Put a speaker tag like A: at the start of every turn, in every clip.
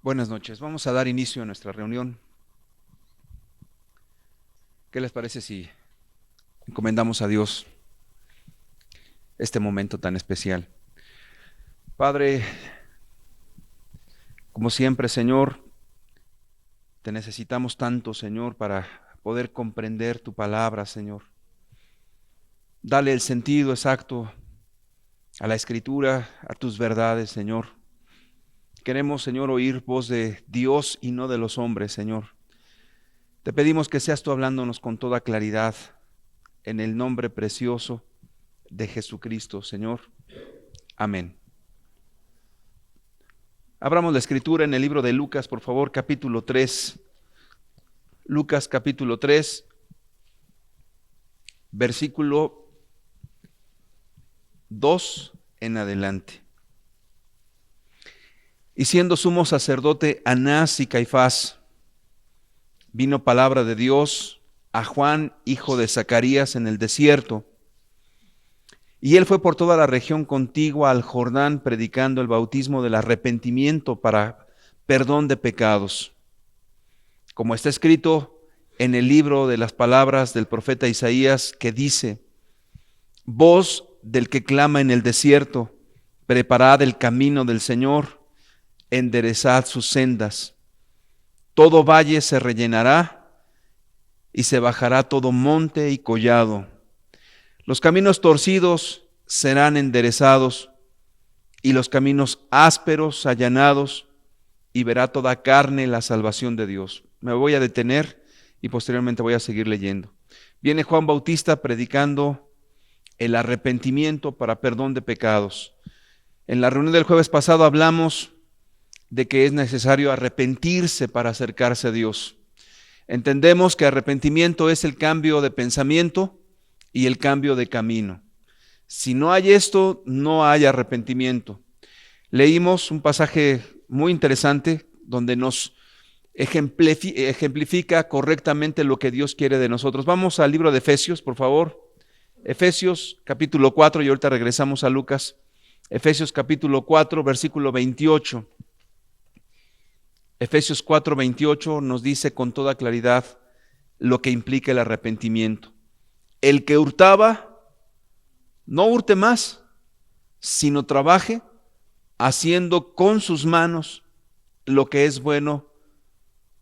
A: Buenas noches. Vamos a dar inicio a nuestra reunión. ¿Qué les parece si encomendamos a Dios este momento tan especial? Padre, como siempre, Señor, te necesitamos tanto, Señor, para poder comprender tu palabra, Señor. Dale el sentido exacto a la Escritura, a tus verdades, Señor. Queremos, Señor, oír voz de Dios y no de los hombres, Señor. Te pedimos que seas tú hablándonos con toda claridad, en el nombre precioso de Jesucristo, Señor. Amén. Abramos la Escritura en el libro de Lucas, por favor, capítulo 3. Lucas, capítulo 3, versículo 2 en adelante. Y siendo sumo sacerdote Anás y Caifás, vino palabra de Dios a Juan, hijo de Zacarías, en el desierto. Y él fue por toda la región contigua al Jordán, predicando el bautismo del arrepentimiento para perdón de pecados. Como está escrito en el libro de las palabras del profeta Isaías, que dice: voz del que clama en el desierto, preparad el camino del Señor, enderezad sus sendas. Todo valle se rellenará y se bajará todo monte y collado. Los caminos torcidos serán enderezados y los caminos ásperos allanados, y verá toda carne la salvación de Dios. Me voy a detener y posteriormente voy a seguir leyendo. Viene Juan Bautista predicando el arrepentimiento para perdón de pecados. En la reunión del jueves pasado hablamos de que es necesario arrepentirse para acercarse a Dios. Entendemos que arrepentimiento es el cambio de pensamiento y el cambio de camino. Si no hay esto, no hay arrepentimiento. Leímos un pasaje muy interesante donde nos ejemplifica correctamente lo que Dios quiere de nosotros. Vamos al libro de Efesios, por favor. Efesios capítulo 4, y ahorita regresamos a Lucas. Efesios capítulo 4, versículo 28. Efesios 4, 28 nos dice con toda claridad lo que implica el arrepentimiento. El que hurtaba, no hurte más, sino trabaje haciendo con sus manos lo que es bueno,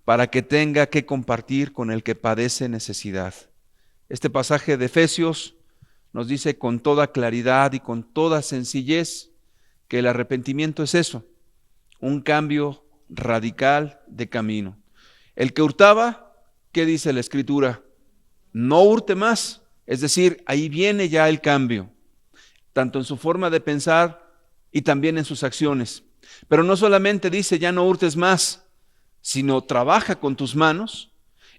A: para que tenga que compartir con el que padece necesidad. Este pasaje de Efesios nos dice con toda claridad y con toda sencillez que el arrepentimiento es eso, un cambio radical de camino. El que hurtaba, ¿qué dice la Escritura? No hurte más. Es decir, ahí viene ya el cambio, tanto en su forma de pensar y también en sus acciones. Pero no solamente dice ya no hurtes más, sino trabaja con tus manos,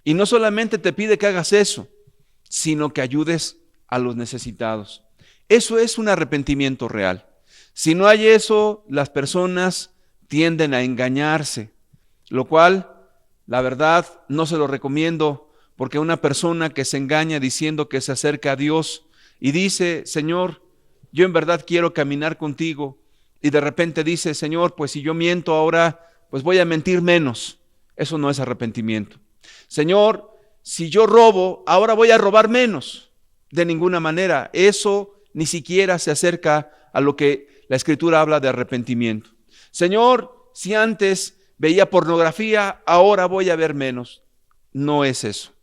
A: y no solamente te pide que hagas eso, sino que ayudes a los necesitados. Eso es un arrepentimiento real. Si no hay eso, las personas tienden a engañarse, lo cual, la verdad, no se lo recomiendo, porque una persona que se engaña diciendo que se acerca a Dios y dice: Señor, yo en verdad quiero caminar contigo, y de repente dice: Señor, pues si yo miento ahora, pues voy a mentir menos. Eso no es arrepentimiento. Señor, si yo robo, ahora voy a robar menos. De ninguna manera. Eso ni siquiera se acerca a lo que la Escritura habla de arrepentimiento. Señor, si antes veía pornografía, ahora voy a ver menos. No es eso.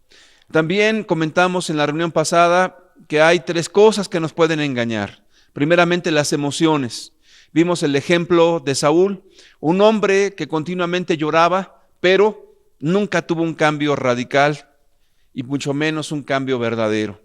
A: También comentamos en la reunión pasada que hay tres cosas que nos pueden engañar. Primeramente, las emociones. Vimos el ejemplo de Saúl, un hombre que continuamente lloraba, pero nunca tuvo un cambio radical y mucho menos un cambio verdadero.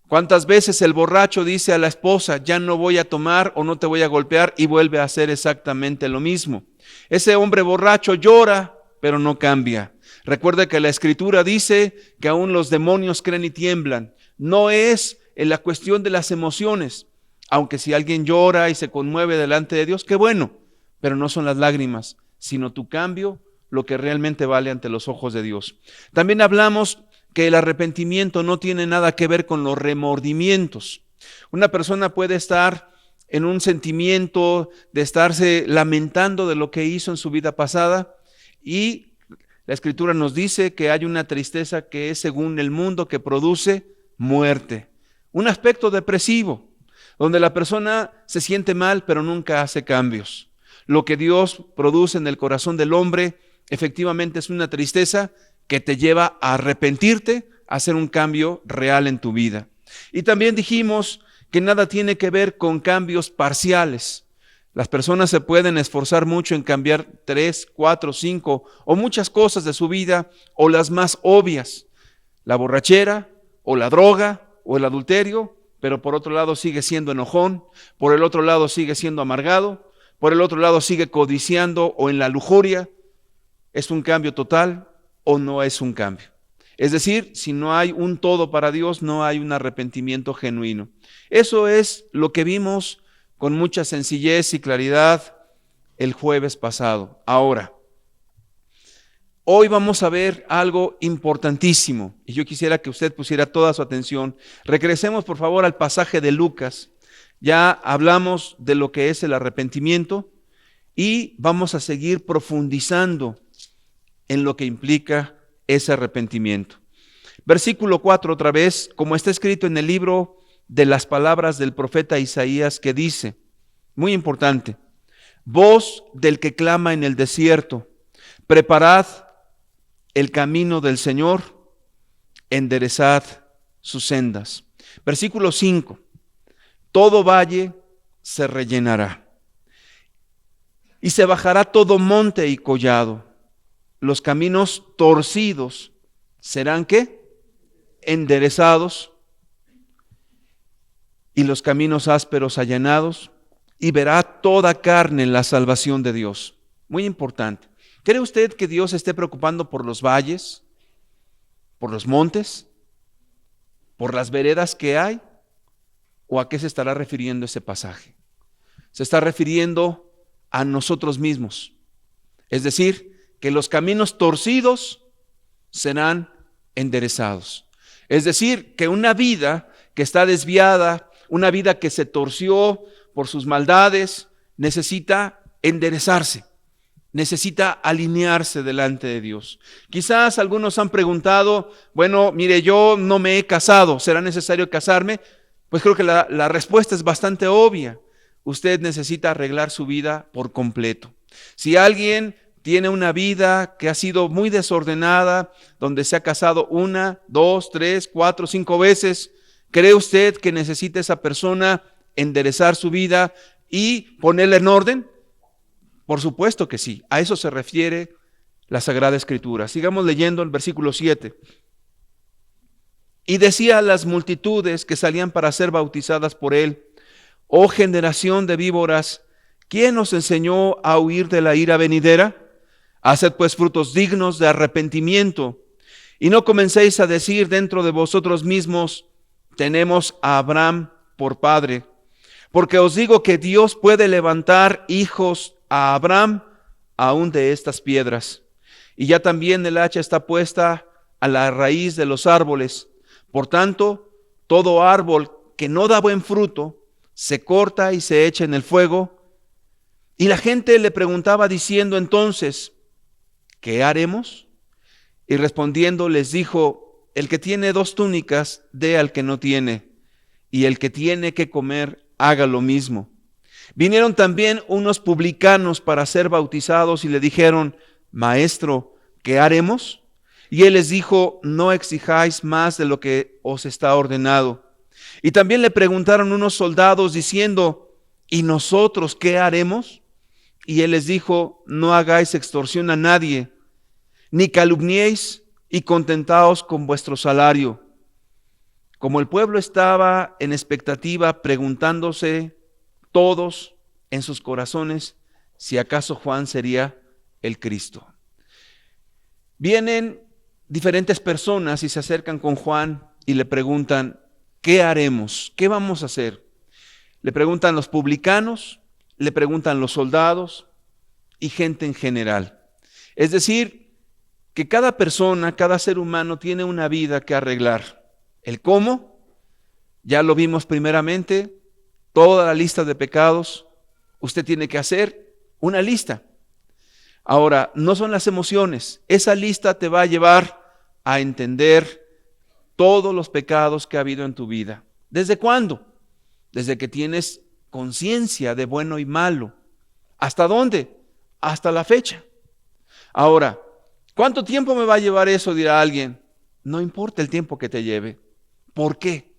A: ¿Cuántas veces el borracho dice a la esposa: ya no voy a tomar o no te voy a golpear, y vuelve a hacer exactamente lo mismo? Ese hombre borracho llora, pero no cambia. Recuerda que la Escritura dice que aún los demonios creen y tiemblan. No es en la cuestión de las emociones, aunque si alguien llora y se conmueve delante de Dios, qué bueno, pero no son las lágrimas, sino tu cambio lo que realmente vale ante los ojos de Dios. También hablamos que el arrepentimiento no tiene nada que ver con los remordimientos. Una persona puede estar en un sentimiento de estarse lamentando de lo que hizo en su vida pasada, y la Escritura nos dice que hay una tristeza que es según el mundo, que produce muerte. Un aspecto depresivo, donde la persona se siente mal pero nunca hace cambios. Lo que Dios produce en el corazón del hombre efectivamente es una tristeza que te lleva a arrepentirte, a hacer un cambio real en tu vida. Y también dijimos que nada tiene que ver con cambios parciales. Las personas se pueden esforzar mucho en cambiar 3, 4, 5 o muchas cosas de su vida, o las más obvias, la borrachera o la droga o el adulterio, pero por otro lado sigue siendo enojón, por el otro lado sigue siendo amargado, por el otro lado sigue codiciando o en la lujuria. ¿Es un cambio total o no es un cambio? Es decir, si no hay un todo para Dios, no hay un arrepentimiento genuino. Eso es lo que vimos con mucha sencillez y claridad el jueves pasado. Ahora, hoy vamos a ver algo importantísimo, y yo quisiera que usted pusiera toda su atención. Regresemos por favor al pasaje de Lucas. Ya hablamos de lo que es el arrepentimiento y vamos a seguir profundizando en lo que implica ese arrepentimiento. Versículo 4 otra vez, como está escrito en el libro de las palabras del profeta Isaías, que dice, muy importante: voz del que clama en el desierto, preparad el camino del Señor, enderezad sus sendas. Versículo 5, todo valle se rellenará y se bajará todo monte y collado. Los caminos torcidos serán ¿qué? Enderezados, y los caminos ásperos allanados, y verá toda carne la salvación de Dios. Muy importante. ¿Cree usted que Dios esté preocupando por los valles, por los montes, por las veredas que hay? ¿O a qué se estará refiriendo ese pasaje? Se está refiriendo a nosotros mismos. Es decir, que los caminos torcidos serán enderezados. Es decir, que una vida que está desviada, una vida que se torció por sus maldades, necesita enderezarse, necesita alinearse delante de Dios. Quizás algunos han preguntado, bueno, mire, yo no me he casado, ¿será necesario casarme? Pues creo que la respuesta es bastante obvia. Usted necesita arreglar su vida por completo. Si alguien tiene una vida que ha sido muy desordenada, donde se ha casado 1, 2, 3, 4, 5 veces, ¿cree usted que necesita esa persona enderezar su vida y ponerla en orden? Por supuesto que sí. A eso se refiere la Sagrada Escritura. Sigamos leyendo el versículo 7. Y decía a las multitudes que salían para ser bautizadas por él: oh generación de víboras, ¿quién os enseñó a huir de la ira venidera? Haced pues frutos dignos de arrepentimiento, y no comencéis a decir dentro de vosotros mismos: tenemos a Abraham por padre. Porque os digo que Dios puede levantar hijos a Abraham aún de estas piedras. Y ya también el hacha está puesta a la raíz de los árboles. Por tanto, todo árbol que no da buen fruto se corta y se echa en el fuego. Y la gente le preguntaba diciendo entonces: ¿qué haremos? Y respondiendo les dijo: el que tiene 2 túnicas, dé al que no tiene, y el que tiene que comer, haga lo mismo. Vinieron también unos publicanos para ser bautizados y le dijeron: Maestro, ¿qué haremos? Y él les dijo: no exijáis más de lo que os está ordenado. Y también le preguntaron unos soldados diciendo: ¿y nosotros qué haremos? Y él les dijo: no hagáis extorsión a nadie, ni calumniéis, y contentaos con vuestro salario. Como el pueblo estaba en expectativa, preguntándose todos en sus corazones si acaso Juan sería el Cristo. Vienen diferentes personas y se acercan con Juan y le preguntan: ¿qué haremos? ¿Qué vamos a hacer? Le preguntan los publicanos, le preguntan los soldados y gente en general. Es decir, que cada persona, cada ser humano tiene una vida que arreglar. El cómo, ya lo vimos primeramente, toda la lista de pecados, usted tiene que hacer una lista. Ahora, no son las emociones, esa lista te va a llevar a entender todos los pecados que ha habido en tu vida. ¿Desde cuándo? Desde que tienes conciencia de bueno y malo. ¿Hasta dónde? Hasta la fecha. Ahora, ¿cuánto tiempo me va a llevar eso? Dirá alguien. No importa el tiempo que te lleve. ¿Por qué?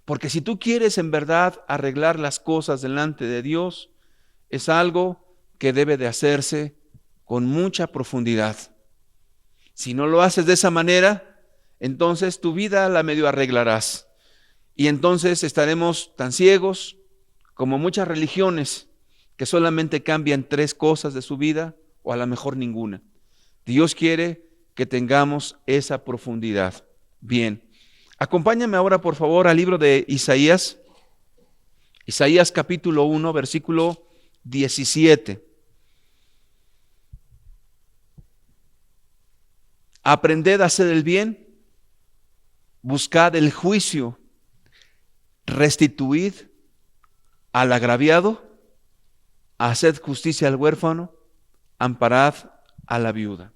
A: Porque si tú quieres en verdad arreglar las cosas delante de Dios, es algo que debe de hacerse con mucha profundidad. Si no lo haces de esa manera, entonces tu vida la medio arreglarás. Y entonces estaremos tan ciegos como muchas religiones que solamente cambian 3 cosas de su vida o a lo mejor ninguna. Dios quiere que tengamos esa profundidad. Bien, acompáñame ahora por favor al libro de Isaías. Isaías capítulo 1, versículo 17. Aprended a hacer el bien, buscad el juicio, restituid al agraviado, haced justicia al huérfano, amparad a la viuda.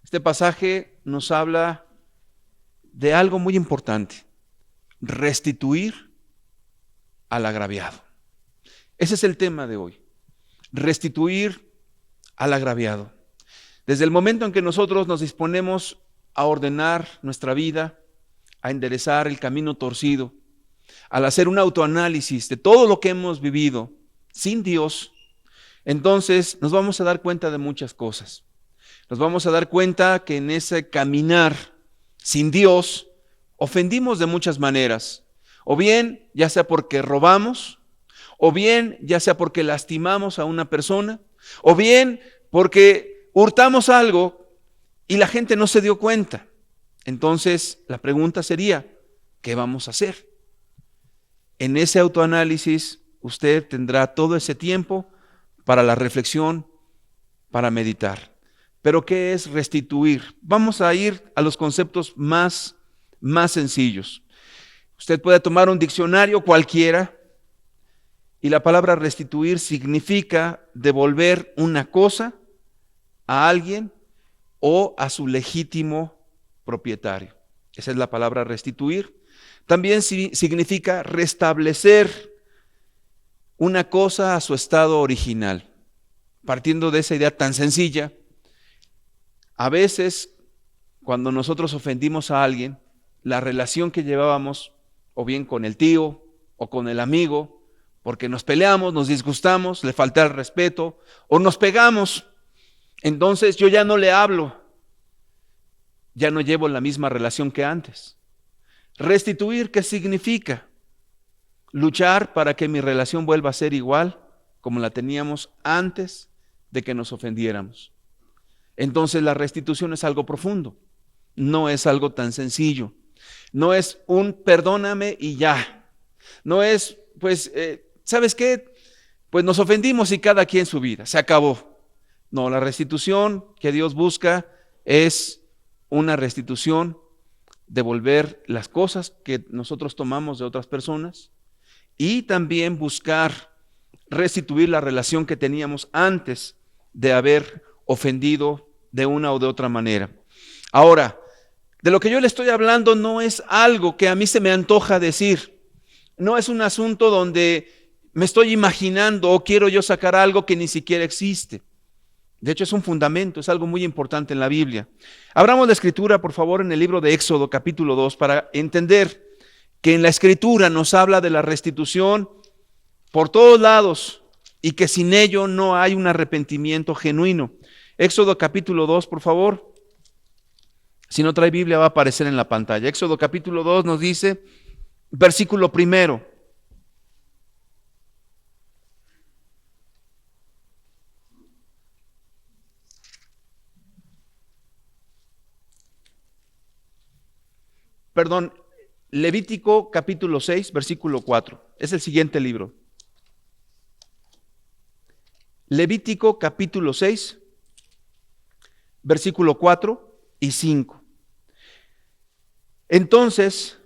A: Este pasaje nos habla de algo muy importante: restituir al agraviado. Ese es el tema de hoy, restituir al agraviado. Desde el momento en que nosotros nos disponemos a ordenar nuestra vida, a enderezar el camino torcido, al hacer un autoanálisis de todo lo que hemos vivido sin Dios, entonces nos vamos a dar cuenta de muchas cosas. Nos vamos a dar cuenta que en ese caminar sin Dios ofendimos de muchas maneras. O bien, ya sea porque robamos, o bien, ya sea porque lastimamos a una persona, o bien porque hurtamos algo y la gente no se dio cuenta. Entonces, la pregunta sería, ¿qué vamos a hacer? En ese autoanálisis, usted tendrá todo ese tiempo para la reflexión, para meditar. Pero ¿qué es restituir? Vamos a ir a los conceptos más sencillos. Usted puede tomar un diccionario cualquiera y la palabra restituir significa devolver una cosa a alguien o a su legítimo propietario. Esa es la palabra restituir. También significa restablecer una cosa a su estado original. Partiendo de esa idea tan sencilla, a veces cuando nosotros ofendimos a alguien, la relación que llevábamos, o bien con el tío o con el amigo, porque nos peleamos, nos disgustamos, le falta el respeto, o nos pegamos, entonces yo ya no le hablo, ya no llevo la misma relación que antes. Restituir, ¿qué significa? Luchar para que mi relación vuelva a ser igual como la teníamos antes de que nos ofendiéramos. Entonces la restitución es algo profundo, no es algo tan sencillo, no es un perdóname y ya, no es pues, ¿sabes qué? Pues nos ofendimos y cada quien su vida, se acabó. No, la restitución que Dios busca es una restitución, devolver las cosas que nosotros tomamos de otras personas y también buscar restituir la relación que teníamos antes de haber ofendido de una o de otra manera. Ahora, de lo que yo le estoy hablando no es algo que a mí se me antoja decir, no es un asunto donde me estoy imaginando o quiero yo sacar algo que ni siquiera existe. De hecho, es un fundamento, es algo muy importante en la Biblia. Abramos la Escritura, por favor, en el libro de Éxodo, capítulo 2, para entender que en la Escritura nos habla de la restitución por todos lados y que sin ello no hay un arrepentimiento genuino. Éxodo, capítulo 2, por favor. Si no trae Biblia, va a aparecer en la pantalla. Éxodo, capítulo 2 nos dice, versículo 1. Perdón, Levítico capítulo 6, versículo 4. Es el siguiente libro. Levítico capítulo 6, versículo 4. y 5. Entonces,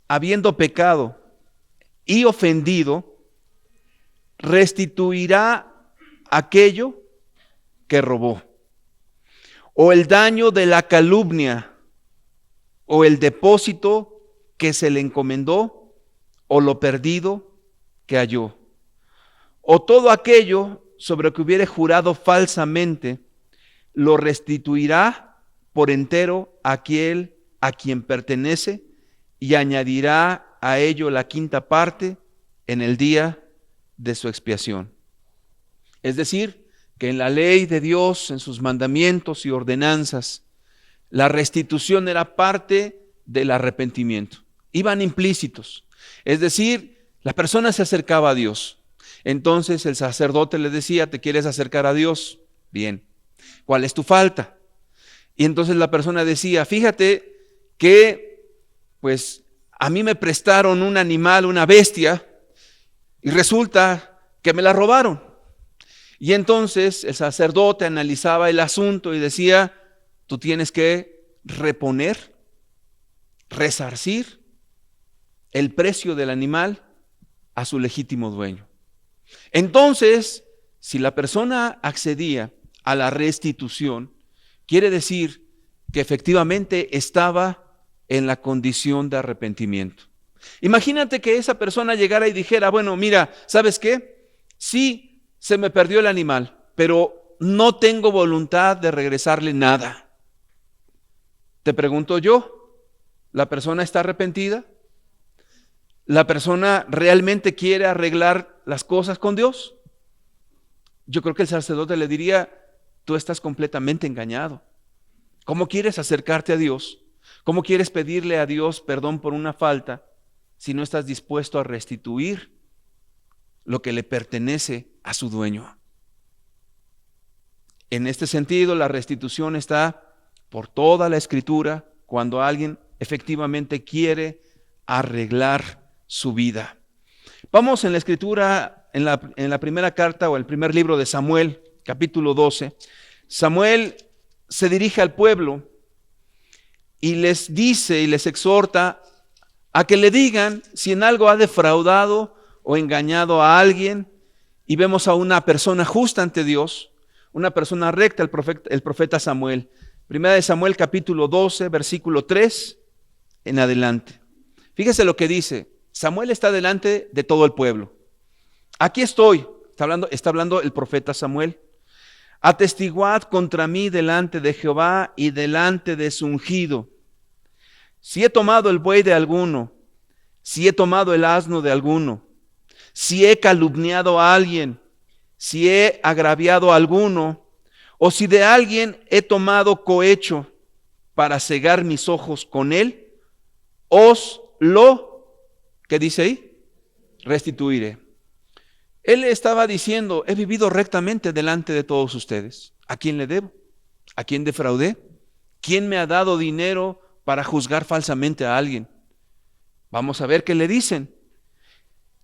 A: habiendo pecado y ofendido, restituirá aquello que robó, o el daño de la calumnia, o el depósito que se le encomendó, o lo perdido que halló, o todo aquello sobre que hubiere jurado falsamente, lo restituirá por entero a aquel a quien pertenece, y añadirá a ello la quinta parte en el día de su expiación. Es decir, que en la ley de Dios, en sus mandamientos y ordenanzas, la restitución era parte del arrepentimiento. Iban implícitos. Es decir, la persona se acercaba a Dios. Entonces el sacerdote le decía, ¿te quieres acercar a Dios? Bien. ¿Cuál es tu falta? Y entonces la persona decía, fíjate que pues a mí me prestaron un animal, una bestia, y resulta que me la robaron. Y entonces el sacerdote analizaba el asunto y decía, tú tienes que reponer, resarcir el precio del animal a su legítimo dueño. Entonces, si la persona accedía a la restitución, quiere decir que efectivamente estaba en la condición de arrepentimiento. Imagínate que esa persona llegara y dijera, bueno, mira, ¿sabes qué? Sí, se me perdió el animal, pero no tengo voluntad de regresarle nada. Te pregunto yo, ¿la persona está arrepentida? ¿La persona realmente quiere arreglar las cosas con Dios? Yo creo que el sacerdote le diría, tú estás completamente engañado. ¿Cómo quieres acercarte a Dios? ¿Cómo quieres pedirle a Dios perdón por una falta si no estás dispuesto a restituir lo que le pertenece a su dueño? En este sentido, la restitución está por toda la Escritura cuando alguien efectivamente quiere arreglar su vida. Vamos en la Escritura, en la primera carta o el primer libro de Samuel, capítulo 12. Samuel se dirige al pueblo y les dice y les exhorta a que le digan si en algo ha defraudado o engañado a alguien. Y vemos a una persona justa ante Dios, una persona recta, el profeta Samuel. Primera de Samuel capítulo 12, versículo 3 en adelante. Fíjese lo que dice. Samuel está delante de todo el pueblo. Aquí estoy, está hablando el profeta Samuel. Atestiguad contra mí delante de Jehová y delante de su ungido. Si he tomado el buey de alguno, si he tomado el asno de alguno, si he calumniado a alguien, si he agraviado a alguno, o si de alguien he tomado cohecho para cegar mis ojos con él, ¿qué dice ahí? Restituiré. Él estaba diciendo, he vivido rectamente delante de todos ustedes. ¿A quién le debo? ¿A quién defraudé? ¿Quién me ha dado dinero para juzgar falsamente a alguien? Vamos a ver qué le dicen.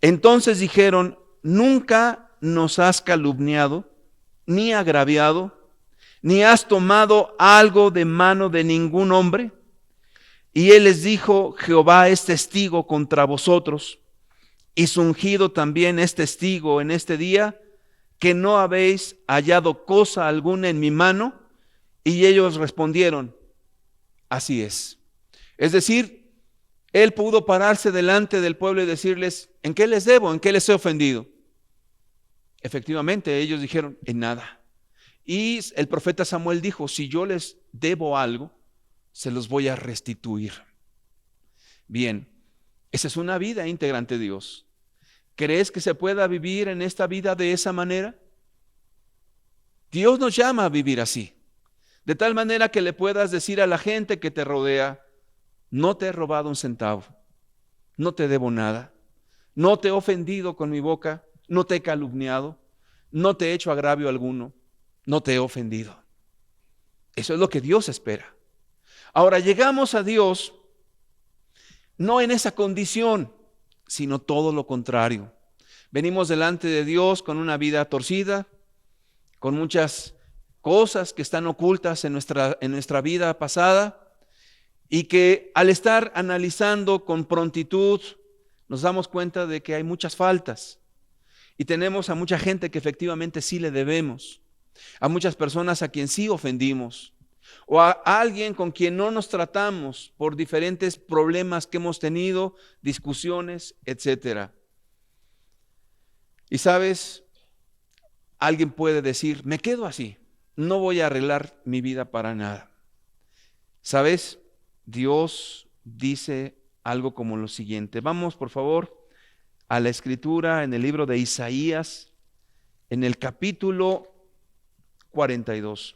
A: Entonces dijeron, nunca nos has calumniado, ni agraviado, ni has tomado algo de mano de ningún hombre. Y él les dijo, Jehová es testigo contra vosotros, y su ungido también es testigo en este día, que no habéis hallado cosa alguna en mi mano. Y ellos respondieron, así es. Es decir, él pudo pararse delante del pueblo y decirles, ¿en qué les debo? ¿En qué les he ofendido? Efectivamente, ellos dijeron, en nada. Y el profeta Samuel dijo, si yo les debo algo, se los voy a restituir. Bien, esa es una vida íntegra ante Dios. ¿Crees que se pueda vivir en esta vida de esa manera? Dios nos llama a vivir así. De tal manera que le puedas decir a la gente que te rodea, no te he robado un centavo, no te debo nada, no te he ofendido con mi boca, no te he calumniado, no te he hecho agravio alguno, no te he ofendido. Eso es lo que Dios espera. Ahora llegamos a Dios no en esa condición, sino todo lo contrario. Venimos delante de Dios con una vida torcida, con muchas cosas que están ocultas en nuestra vida pasada y que al estar analizando con prontitud nos damos cuenta de que hay muchas faltas y tenemos a mucha gente que efectivamente sí le debemos, a muchas personas a quien sí ofendimos o a alguien con quien no nos tratamos por diferentes problemas que hemos tenido, discusiones, etcétera. Y sabes, alguien puede decir, me quedo así, no voy a arreglar mi vida para nada. ¿Sabes? Dios dice algo como lo siguiente. Vamos, por favor, a la escritura en el libro de Isaías, en el capítulo 42.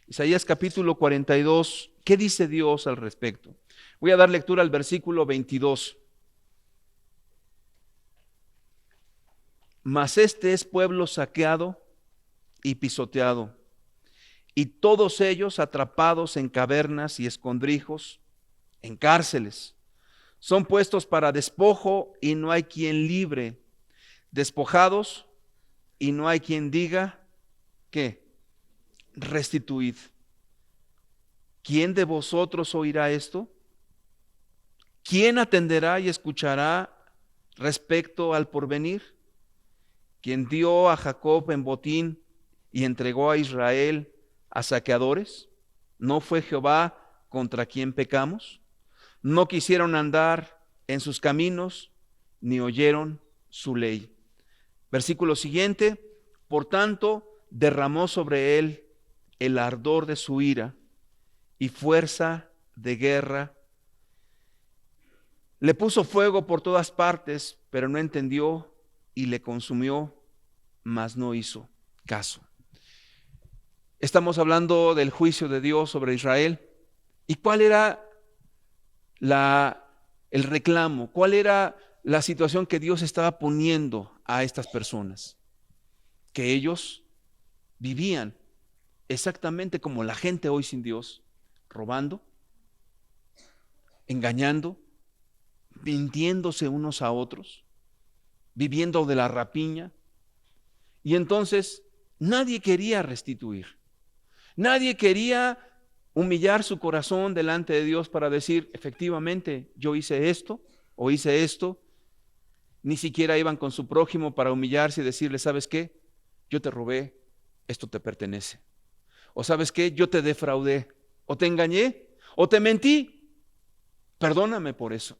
A: Isaías capítulo 42, ¿qué dice Dios al respecto? Voy a dar lectura al versículo 22. Mas este es pueblo saqueado y pisoteado, y todos ellos atrapados en cavernas y escondrijos, en cárceles. Son puestos para despojo y no hay quien libre, despojados y no hay quien diga, ¿qué? Restituid. ¿Quién de vosotros oirá esto? ¿Quién atenderá y escuchará respecto al porvenir? ¿Quién dio a Jacob en botín y entregó a Israel a saqueadores? ¿No fue Jehová contra quien pecamos? No quisieron andar en sus caminos, ni oyeron su ley. Versículo siguiente, por tanto, derramó sobre él el ardor de su ira y fuerza de guerra. Le puso fuego por todas partes, pero no entendió, y le consumió, mas no hizo caso. Estamos hablando del juicio de Dios sobre Israel. ¿Y cuál era el reclamo? ¿Cuál era la situación que Dios estaba poniendo a estas personas? Que ellos vivían exactamente como la gente hoy sin Dios, robando, engañando, mintiéndose unos a otros, viviendo de la rapiña. Y entonces nadie quería restituir. Nadie quería humillar su corazón delante de Dios para decir, efectivamente, yo hice esto o hice esto. Ni siquiera iban con su prójimo para humillarse y decirle, ¿sabes qué? Yo te robé, esto te pertenece. O ¿sabes qué? Yo te defraudé, o te engañé, o te mentí. Perdóname por eso.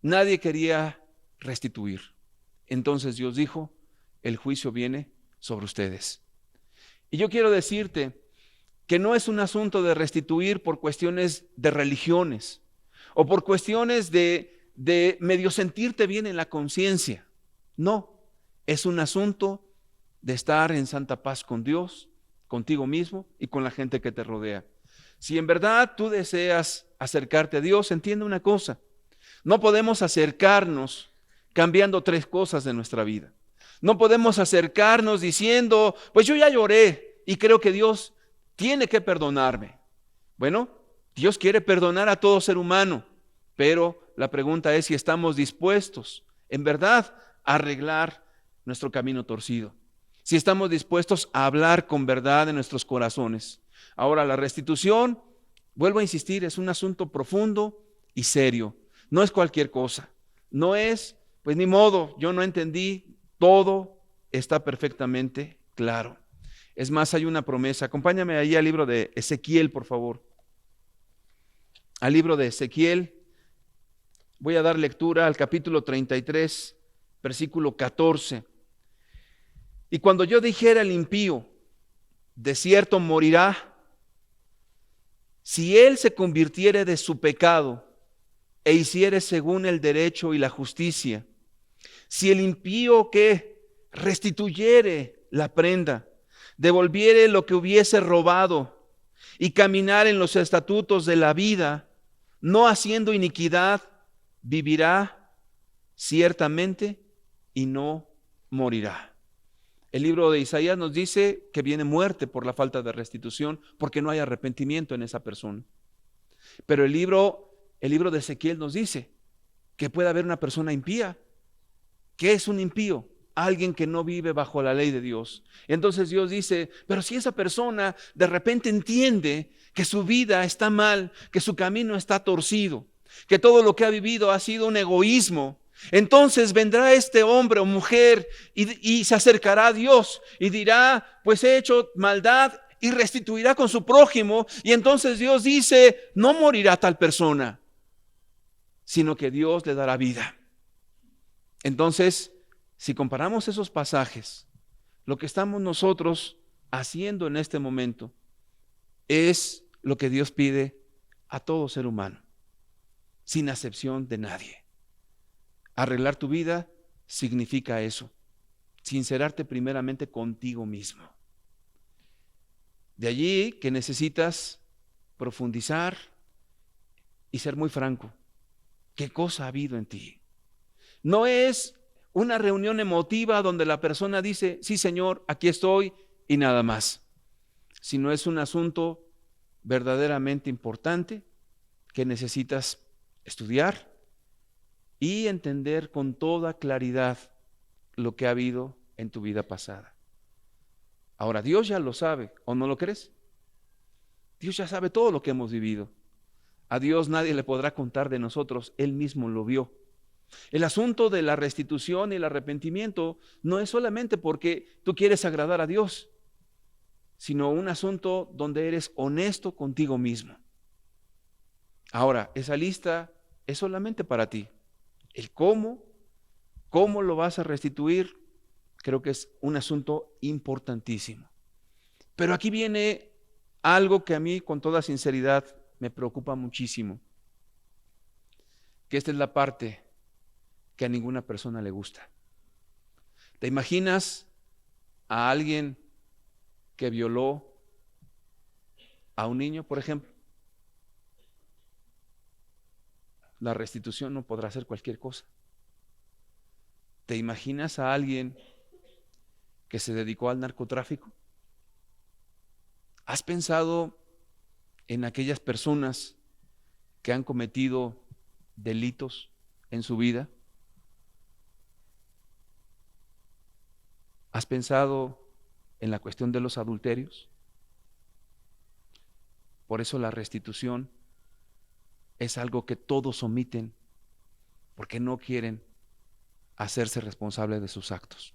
A: Nadie quería restituir. Entonces Dios dijo, el juicio viene sobre ustedes. Y yo quiero decirte que no es un asunto de restituir por cuestiones de religiones o por cuestiones de medio sentirte bien en la conciencia. No, es un asunto de estar en santa paz con Dios, contigo mismo y con la gente que te rodea. Si en verdad tú deseas acercarte a Dios, entiende una cosa, no podemos acercarnos cambiando tres cosas de nuestra vida. No podemos acercarnos diciendo, pues yo ya lloré y creo que Dios tiene que perdonarme. Bueno, Dios quiere perdonar a todo ser humano, pero la pregunta es si estamos dispuestos en verdad a arreglar nuestro camino torcido. Si estamos dispuestos a hablar con verdad en nuestros corazones. Ahora, la restitución, vuelvo a insistir, es un asunto profundo y serio. No es cualquier cosa. No es, pues ni modo, yo no entendí, todo está perfectamente claro. Es más, hay una promesa. Acompáñame ahí al libro de Ezequiel, por favor. Al libro de Ezequiel. Voy a dar lectura al capítulo 33, versículo 14. Y cuando yo dijera al impío, de cierto morirá, si él se convirtiere de su pecado e hiciere según el derecho y la justicia, si el impío que restituyere la prenda, devolviere lo que hubiese robado y caminar en los estatutos de la vida, no haciendo iniquidad, vivirá ciertamente y no morirá. El libro de Isaías nos dice que viene muerte por la falta de restitución, porque no hay arrepentimiento en esa persona. Pero el libro de Ezequiel nos dice que puede haber una persona impía. ¿Qué es un impío? alguien que no vive bajo la ley de Dios. Entonces Dios dice, pero si esa persona de repente entiende que su vida está mal, que su camino está torcido, que todo lo que ha vivido ha sido un egoísmo, entonces vendrá este hombre o mujer y se acercará a Dios y dirá, pues he hecho maldad, y restituirá con su prójimo. Y entonces Dios dice, no morirá tal persona, sino que Dios le dará vida. Entonces, si comparamos esos pasajes, lo que estamos nosotros haciendo en este momento es lo que Dios pide a todo ser humano, sin acepción de nadie. Arreglar tu vida significa eso, sincerarte primeramente contigo mismo. De allí que necesitas profundizar y ser muy franco. ¿Qué cosa ha habido en ti? No es una reunión emotiva donde la persona dice, sí Señor, aquí estoy y nada más, sino es un asunto verdaderamente importante que necesitas estudiar y entender con toda claridad lo que ha habido en tu vida pasada. Ahora, Dios ya lo sabe, ¿o no lo crees? Dios ya sabe todo lo que hemos vivido. A Dios nadie le podrá contar de nosotros, Él mismo lo vio. El asunto de la restitución y el arrepentimiento no es solamente porque tú quieres agradar a Dios, sino un asunto donde eres honesto contigo mismo. Ahora, esa lista es solamente para ti. El cómo lo vas a restituir, creo que es un asunto importantísimo. Pero aquí viene algo que a mí, con toda sinceridad, me preocupa muchísimo. Que esta es la parte que a ninguna persona le gusta. ¿Te imaginas a alguien que violó a un niño, por ejemplo? La restitución no podrá ser cualquier cosa. ¿Te imaginas a alguien que se dedicó al narcotráfico? ¿Has pensado en aquellas personas que han cometido delitos en su vida? ¿Has pensado en la cuestión de los adulterios? Por eso la restitución es algo que todos omiten porque no quieren hacerse responsables de sus actos.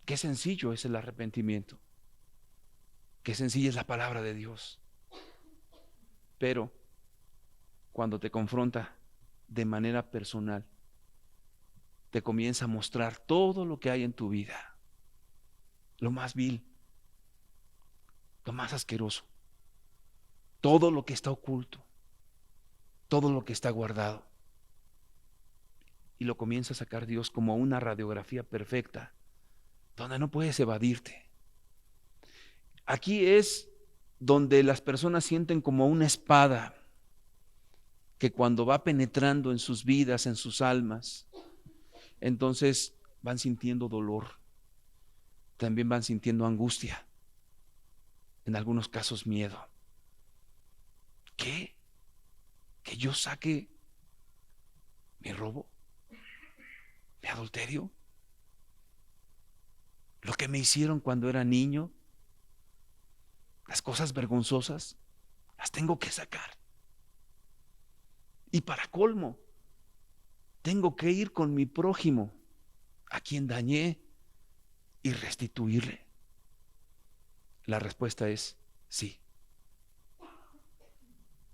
A: Qué sencillo es el arrepentimiento. Qué sencilla es la palabra de Dios. Pero cuando te confronta de manera personal, te comienza a mostrar todo lo que hay en tu vida, lo más vil, lo más asqueroso, todo lo que está oculto, todo lo que está guardado. Y lo comienza a sacar Dios como una radiografía perfecta, donde no puedes evadirte. Aquí es donde las personas sienten como una espada que cuando va penetrando en sus vidas, en sus almas, entonces van sintiendo dolor, también van sintiendo angustia, en algunos casos miedo. ¿Qué? ¿Que yo saque mi robo, mi adulterio, lo que me hicieron cuando era niño, las cosas vergonzosas, las tengo que sacar? Y para colmo, tengo que ir con mi prójimo, a quien dañé, y restituirle. La respuesta es sí.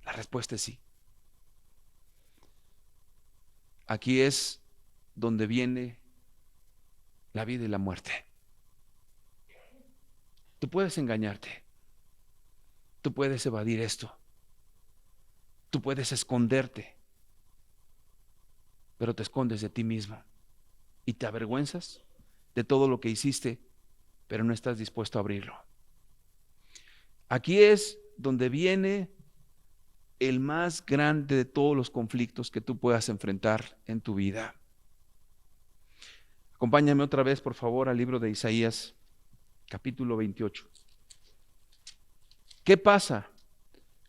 A: La respuesta es sí. Aquí es donde viene la vida y la muerte. Tú puedes engañarte. Tú puedes evadir esto. Tú puedes esconderte. Pero te escondes de ti mismo y te avergüenzas de todo lo que hiciste, pero no estás dispuesto a abrirlo. Aquí es donde viene el más grande de todos los conflictos que tú puedas enfrentar en tu vida. Acompáñame otra vez, por favor, al libro de Isaías, capítulo 28. ¿Qué pasa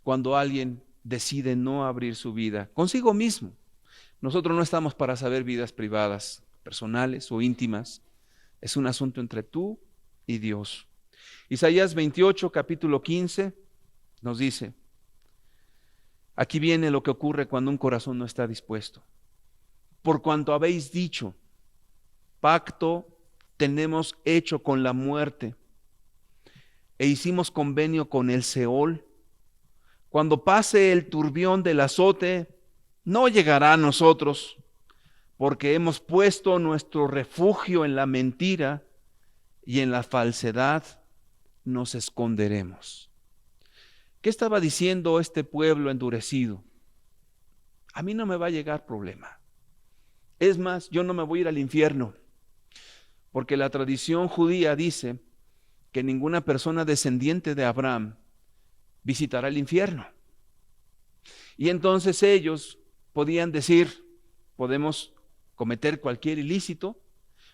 A: cuando alguien decide no abrir su vida consigo mismo? Nosotros no estamos para saber vidas privadas. personales o íntimas. Es un asunto entre tú y Dios. Isaías 28, capítulo 15, nos dice, aquí viene lo que ocurre cuando un corazón no está dispuesto. Por cuanto habéis dicho, pacto tenemos hecho con la muerte, e hicimos convenio con el Seol. Cuando pase el turbión del azote, no llegará a nosotros, porque hemos puesto nuestro refugio en la mentira y en la falsedad nos esconderemos. ¿Qué estaba diciendo este pueblo endurecido? A mí no me va a llegar problema. Es más, yo no me voy a ir al infierno, porque la tradición judía dice que ninguna persona descendiente de Abraham visitará el infierno. Y entonces ellos podían decir, podemos cometer cualquier ilícito,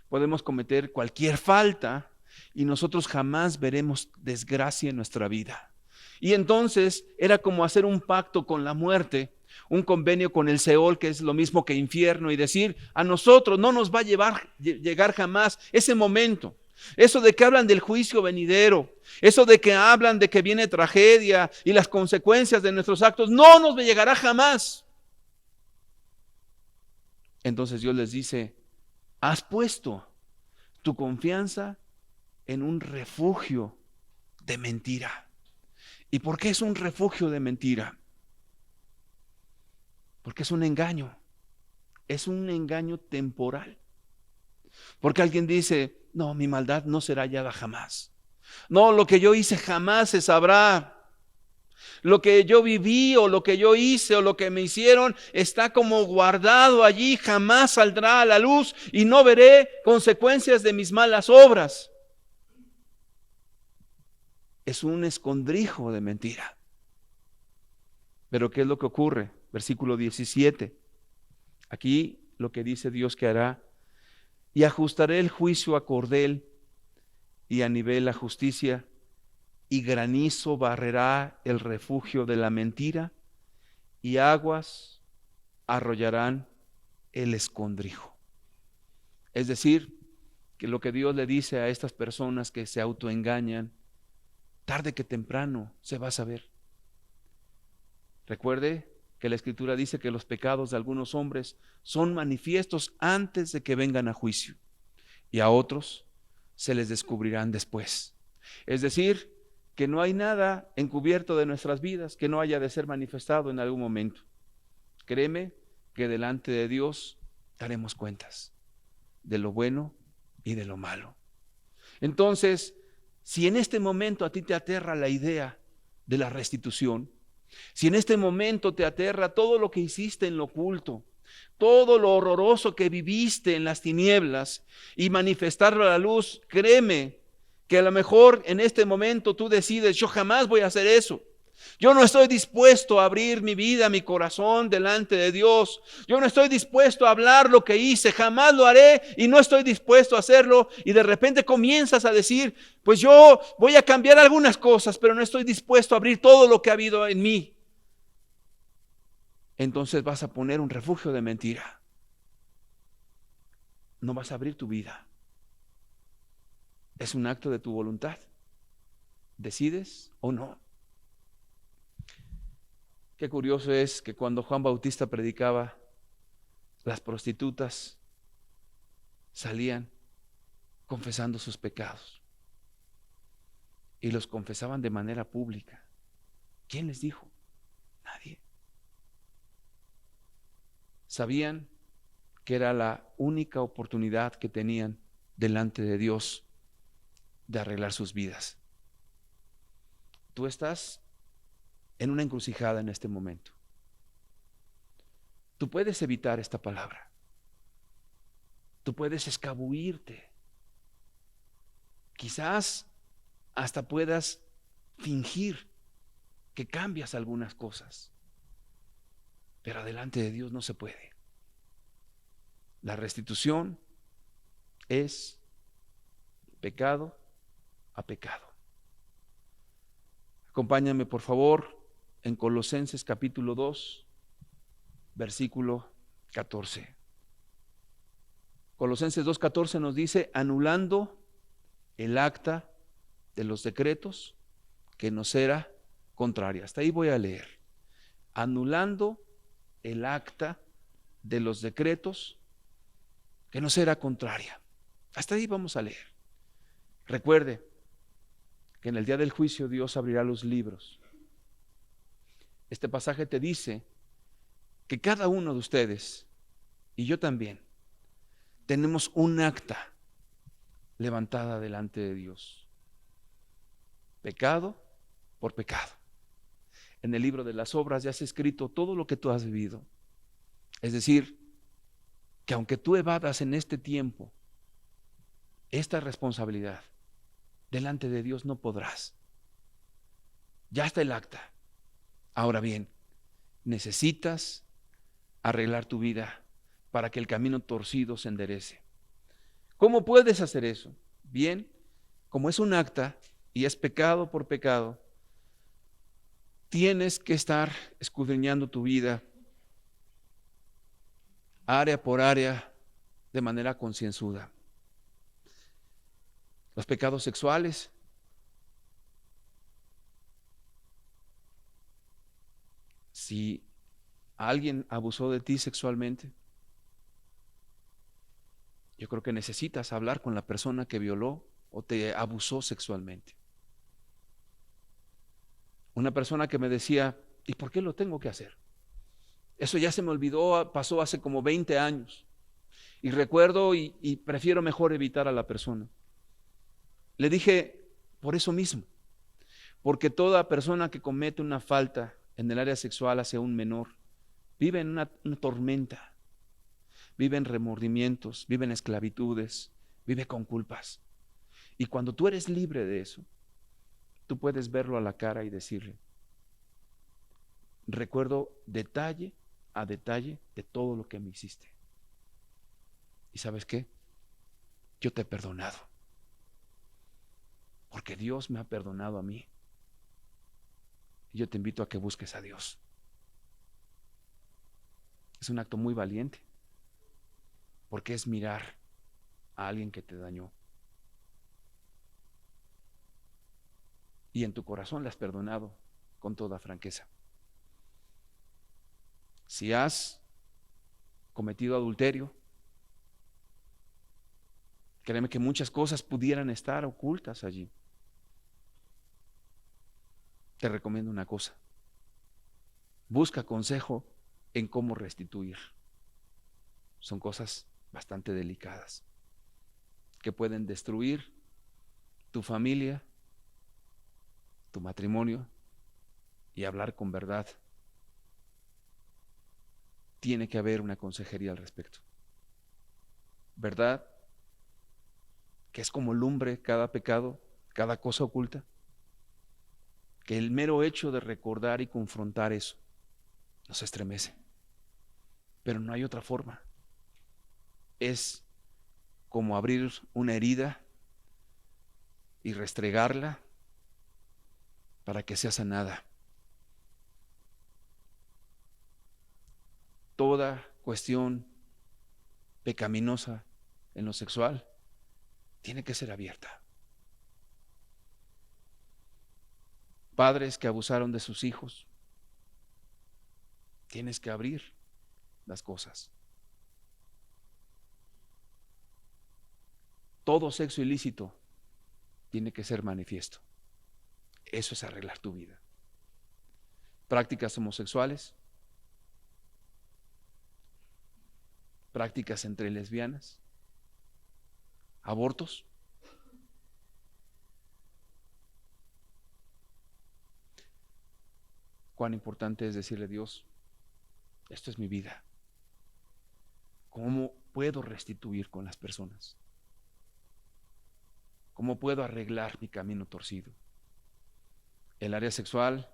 A: podemos cometer cualquier falta, y nosotros jamás veremos desgracia en nuestra vida. Y entonces era como hacer un pacto con la muerte, un convenio con el Seol, que es lo mismo que infierno, y decir, a nosotros no nos va a llegar jamás ese momento. Eso de que hablan del juicio venidero, eso de que hablan de que viene tragedia y las consecuencias de nuestros actos, no nos llegará jamás. Entonces Dios les dice, has puesto tu confianza en un refugio de mentira. ¿Y por qué es un refugio de mentira? Porque es un engaño temporal. Porque alguien dice, no, mi maldad no será hallada jamás. No, lo que yo hice jamás se sabrá. Lo que yo viví o lo que yo hice o lo que me hicieron está como guardado allí, jamás saldrá a la luz y no veré consecuencias de mis malas obras. Es un escondrijo de mentira. Pero ¿qué es lo que ocurre? Versículo 17. Aquí lo que dice Dios que hará: y ajustaré el juicio a cordel y a nivel la justicia, y granizo barrerá el refugio de la mentira, y aguas arrollarán el escondrijo. Es decir, que lo que Dios le dice a estas personas que se autoengañan, tarde que temprano se va a saber. Recuerde que la Escritura dice que los pecados de algunos hombres son manifiestos antes de que vengan a juicio, y a otros se les descubrirán después. Es decir, que no hay nada encubierto de nuestras vidas que no haya de ser manifestado en algún momento. Créeme que delante de Dios daremos cuentas de lo bueno y de lo malo. Entonces, si en este momento a ti te aterra la idea de la restitución, si en este momento te aterra todo lo que hiciste en lo oculto, todo lo horroroso que viviste en las tinieblas y manifestarlo a la luz, créeme que a lo mejor en este momento tú decides, yo jamás voy a hacer eso. Yo no estoy dispuesto a abrir mi vida, mi corazón delante de Dios. Yo no estoy dispuesto a hablar lo que hice, jamás lo haré y no estoy dispuesto a hacerlo. Y de repente comienzas a decir, pues yo voy a cambiar algunas cosas, pero no estoy dispuesto a abrir todo lo que ha habido en mí. Entonces vas a poner un refugio de mentira. No vas a abrir tu vida. Es un acto de tu voluntad. ¿Decides o no? Qué curioso es que cuando Juan Bautista predicaba, las prostitutas salían confesando sus pecados y los confesaban de manera pública. ¿Quién les dijo? Nadie. Sabían que era la única oportunidad que tenían delante de Dios de arreglar sus vidas. Tú estás en una encrucijada en este momento. Tú puedes evitar esta palabra. Tú puedes escabullirte. Quizás hasta puedas fingir que cambias algunas cosas. Pero delante de Dios no se puede. La restitución es pecado a pecado. Acompáñame, por favor, en Colosenses capítulo 2, versículo 14. Colosenses 2:14 nos dice, anulando el acta de los decretos que nos era contraria. Hasta ahí voy a leer. Anulando el acta de los decretos que nos era contraria. Hasta ahí vamos a leer. Recuerde que en el día del juicio Dios abrirá los libros. Este pasaje te dice que cada uno de ustedes, y yo también, tenemos un acta levantada delante de Dios. Pecado por pecado. En el libro de las obras ya has escrito todo lo que tú has vivido. Es decir, que aunque tú evadas en este tiempo esta responsabilidad, delante de Dios no podrás. Ya está el acta. Ahora bien, necesitas arreglar tu vida para que el camino torcido se enderece. ¿Cómo puedes hacer eso? Bien, como es un acta y es pecado por pecado, tienes que estar escudriñando tu vida área por área de manera concienzuda. Los pecados sexuales, si alguien abusó de ti sexualmente, yo creo que necesitas hablar con la persona que violó o te abusó sexualmente. Una persona que me decía, ¿y por qué lo tengo que hacer? Eso ya se me olvidó, pasó hace como 20 años. Y recuerdo y prefiero mejor evitar a la persona. Le dije, por eso mismo, porque toda persona que comete una falta en el área sexual hacia un menor, vive en una tormenta, vive en remordimientos, vive en esclavitudes, vive con culpas. Y cuando tú eres libre de eso, tú puedes verlo a la cara y decirle, recuerdo detalle a detalle de todo lo que me hiciste. ¿Y sabes qué? Yo te he perdonado. Porque Dios me ha perdonado a mí. Y yo te invito a que busques a Dios. Es un acto muy valiente. Porque es mirar a alguien que te dañó. Y en tu corazón le has perdonado con toda franqueza. Si has cometido adulterio, créeme que muchas cosas pudieran estar ocultas allí. Te recomiendo una cosa. Busca consejo en cómo restituir. Son cosas bastante delicadas que pueden destruir tu familia, tu matrimonio, y hablar con verdad. Tiene que haber una consejería al respecto. ¿Verdad? Que es como lumbre cada pecado, cada cosa oculta. Que el mero hecho de recordar y confrontar eso nos estremece. Pero no hay otra forma. Es como abrir una herida y restregarla para que sea sanada. Toda cuestión pecaminosa en lo sexual tiene que ser abierta. Padres que abusaron de sus hijos, tienes que abrir las cosas. Todo sexo ilícito tiene que ser manifiesto. Eso es arreglar tu vida. Prácticas homosexuales, prácticas entre lesbianas, abortos. Cuán importante es decirle a Dios, esto es mi vida. ¿Cómo puedo restituir con las personas? ¿Cómo puedo arreglar mi camino torcido? El área sexual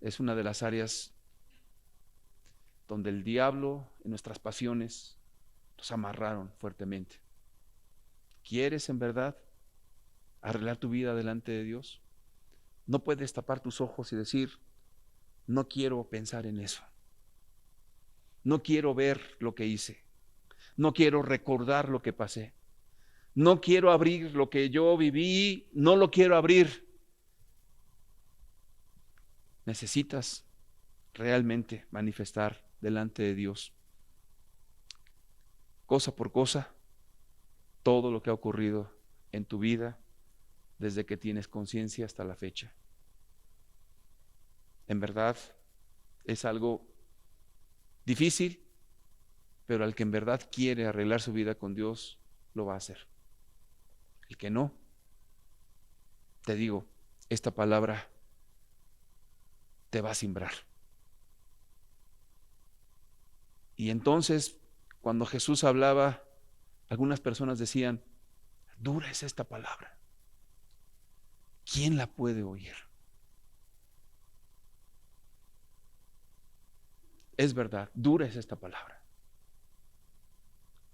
A: es una de las áreas donde el diablo y nuestras pasiones nos amarraron fuertemente. ¿Quieres en verdad arreglar tu vida delante de Dios? No puedes tapar tus ojos y decir, no quiero pensar en eso. No quiero ver lo que hice. No quiero recordar lo que pasé. No quiero abrir lo que yo viví, no lo quiero abrir. Necesitas realmente manifestar delante de Dios, cosa por cosa, todo lo que ha ocurrido en tu vida desde que tienes conciencia hasta la fecha. En verdad es algo difícil, pero al que en verdad quiere arreglar su vida con Dios, lo va a hacer. El que no, te digo, esta palabra te va a simbrar. Y entonces, cuando Jesús hablaba, algunas personas decían, dura es esta palabra. ¿Quién la puede oír? Es verdad, dura es esta palabra.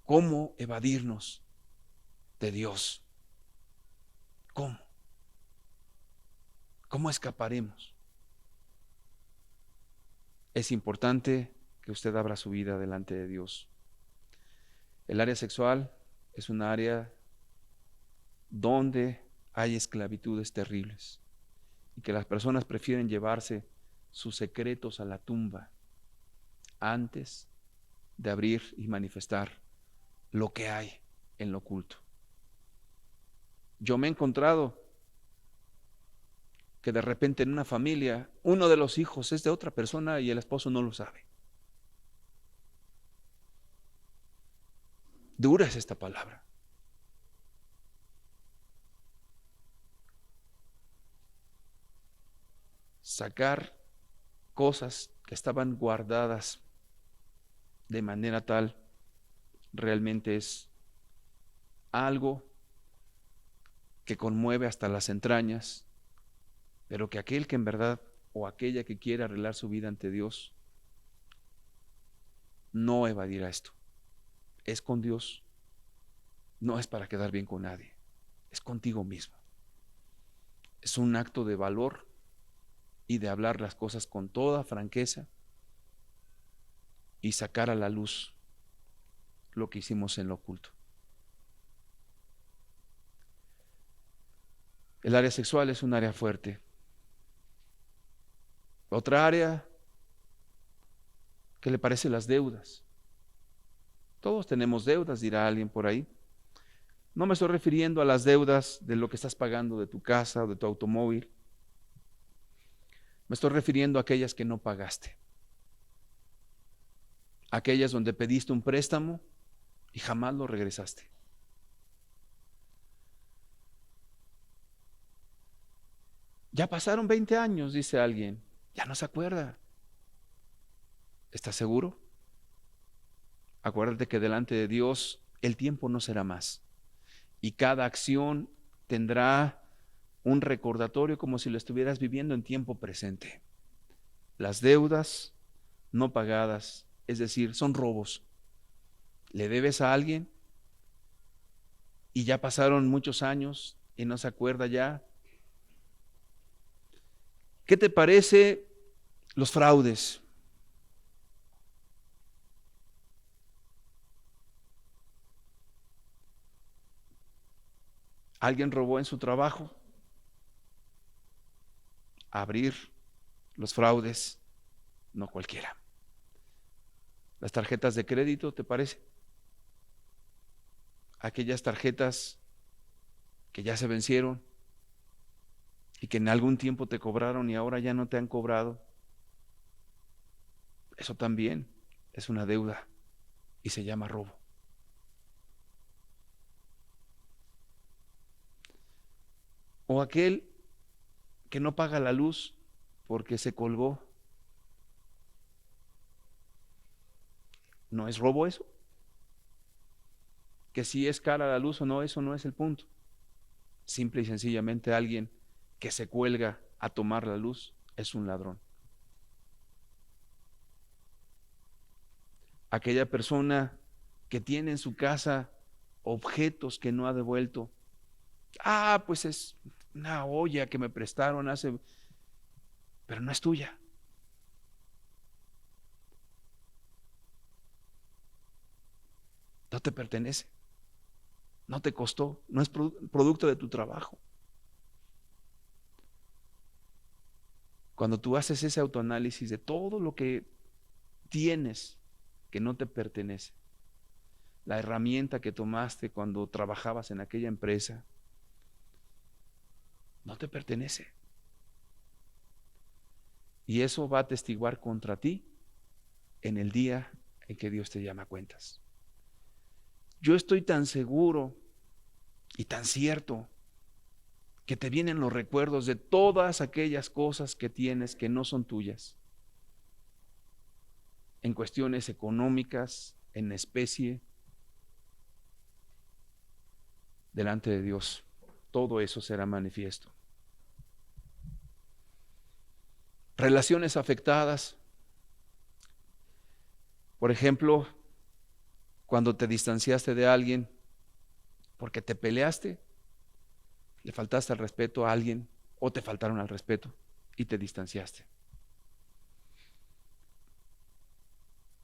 A: ¿Cómo evadirnos de Dios? ¿Cómo? ¿Cómo escaparemos? Es importante que usted abra su vida delante de Dios. El área sexual es un área donde hay esclavitudes terribles y que las personas prefieren llevarse sus secretos a la tumba antes de abrir y manifestar lo que hay en lo oculto. Yo me he encontrado que de repente en una familia uno de los hijos es de otra persona y el esposo no lo sabe. Dura es esta palabra. Sacar cosas que estaban guardadas de manera tal realmente es algo que conmueve hasta las entrañas, pero que aquel que en verdad o aquella que quiera arreglar su vida ante Dios no evadirá esto. Es con Dios, no es para quedar bien con nadie, es contigo mismo. Es un acto de valor y de hablar las cosas con toda franqueza y sacar a la luz lo que hicimos en lo oculto. El área sexual es un área fuerte. Otra área, ¿qué le parece las deudas? Todos tenemos deudas, dirá alguien por ahí. No me estoy refiriendo a las deudas de lo que estás pagando de tu casa o de tu automóvil. Me estoy refiriendo a aquellas que no pagaste. Aquellas donde pediste un préstamo y jamás lo regresaste. Ya pasaron 20 años, dice alguien. Ya no se acuerda. ¿Estás seguro? Acuérdate que delante de Dios el tiempo no será más. Y cada acción tendrá un recordatorio como si lo estuvieras viviendo en tiempo presente. Las deudas no pagadas, es decir, son robos. Le debes a alguien y ya pasaron muchos años y no se acuerda ya. ¿Qué te parece los fraudes? ¿Alguien robó en su trabajo? Abrir los fraudes, no cualquiera. Las tarjetas de crédito, ¿te parece? Aquellas tarjetas que ya se vencieron y que en algún tiempo te cobraron y ahora ya no te han cobrado. Eso también es una deuda y se llama robo. O aquel que no paga la luz porque se colgó. ¿No es robo eso? Que si es cara la luz o no, eso no es el punto. Simple y sencillamente alguien que se cuelga a tomar la luz es un ladrón. Aquella persona que tiene en su casa objetos que no ha devuelto. Ah, pues es una olla que me prestaron hace, pero no es tuya. No te pertenece. No te costó. No es producto de tu trabajo. Cuando tú haces ese autoanálisis de todo lo que tienes que no te pertenece, la herramienta que tomaste cuando trabajabas en aquella empresa, no te pertenece. Y eso va a atestiguar contra ti en el día en que Dios te llama a cuentas. Yo estoy tan seguro y tan cierto que te vienen los recuerdos de todas aquellas cosas que tienes que no son tuyas, en cuestiones económicas, en especie, delante de Dios. Todo eso será manifiesto. Relaciones afectadas. Por ejemplo, cuando te distanciaste de alguien porque te peleaste, le faltaste al respeto a alguien o te faltaron al respeto y te distanciaste.